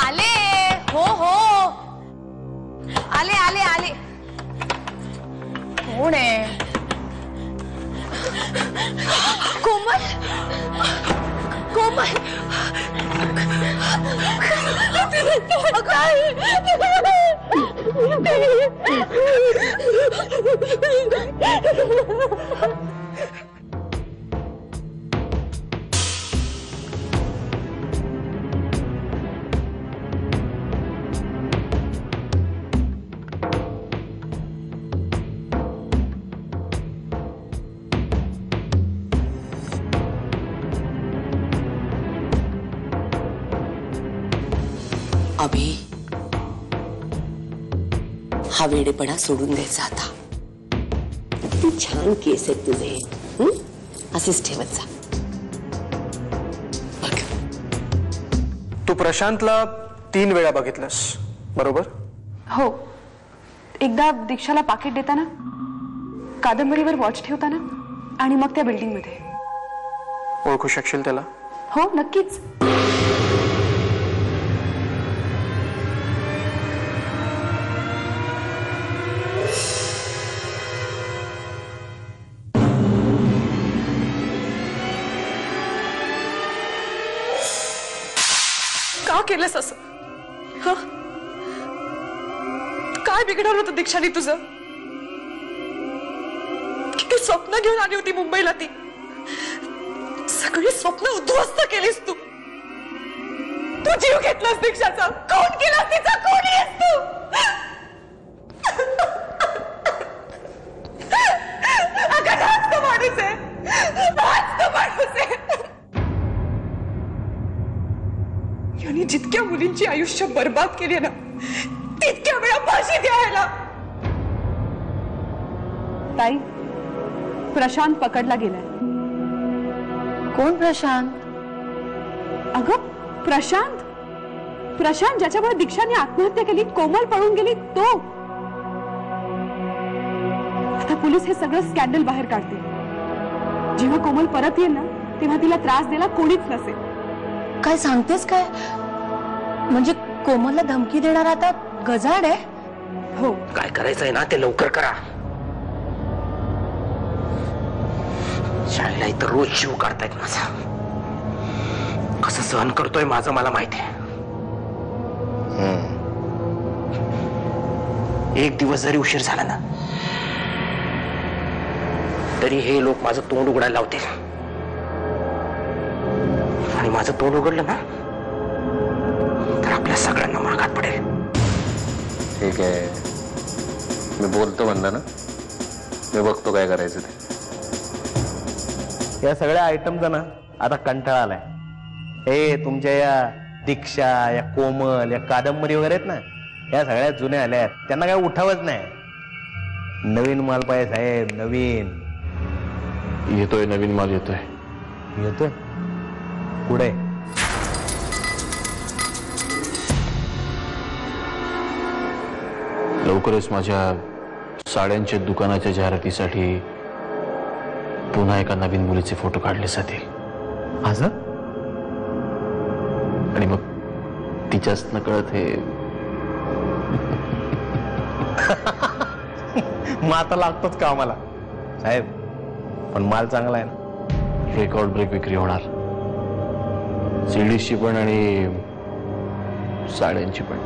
आले हो हो आले आले आले कोण आहे कोमल कोमल अभि हा वेडेपणा सोडून द्यायचा आता. किती छान केस आहेत तुझे, असेच ठेवत जा. तू प्रशांतला 3 वेळा बघितलंस बरोबर? हो, एकदा दीक्षाला पाकिट देताना, कादंबरीवर वॉच ठेवताना आणि मग त्या बिल्डिंग मध्ये. ओळखू शकशील त्याला? हो नक्कीच. का केलंस असं? काय बिघडवलं होतं दीक्षाने तुझं? किती स्वप्न घेऊन आली होती मुंबईला ती. सगळी स्वप्न उद्ध्वस्त केलीस तू. तू जीव घेतलास दीक्षाचा. कोण केलास तिचा? कोणी आहेस तू? अगं हाच तो माणूस आहे. हाच तो माणूस आहे. यांनी जितक्या मुलींची आयुष्य बर्बाद केली ना, तितक्या वेळा फाशी द्यायला. ताई, प्रशांत पकडला गेलाय. कोण प्रशांत? अगं प्रशांत, प्रशांत ज्याच्यामुळे दीक्षाने आत्महत्या केली, कोमल पळून गेली, तो. आता पोलीस हे सगळं स्कॅन्डल बाहेर काढतील. जेव्हा कोमल परत येईल ना, तेव्हा तिला त्रास द्यायला कोणीच नसेल. काय सांगतेस काय? म्हणजे कोमलला धमकी देणार आता गजाड आहे? हो. काय करायचंय ना ते लवकर करा. शाळेला इथं रोज जीव काढतायत माझा. कसं सहन करतोय माझं मला माहिती आहे. एक दिवस जरी उशीर झाला ना, तरी हे लोक माझं तोंड उघडायला लावतील. आणि माझं तोंड उघडलं ना, तर आपल्या सगळ्यांना मागात पडेल. ठीक आहे, मी बोलतो म्हणला ना, मी बघतो काय करायचं ते. या सगळ्या आयटमचा ना आता कंटाळा आलाय. हे तुमच्या या दीक्षा, या कोमल, या कादंबरी वगैरे आहेत ना, या सगळ्या जुन्या आल्या आहेत. त्यांना काय उठावच नाही. नवीन माल पाहिजे साहेब, नवीन. येतोय नवीन माल येतोय. येतोय पुढे. लवकरच माझ्या साड्यांच्या दुकानाच्या जाहिरातीसाठी पुन्हा एका नवीन मुलीचे फोटो काढले जातील. असं? आणि मग तिच्याच नकळत हे माता लागतोच का आम्हाला साहेब? पण माल चांगला आहे ना. रेकॉर्ड ब्रेक विक्री होणार. सीडीजची पण आणि साड्यांची पण.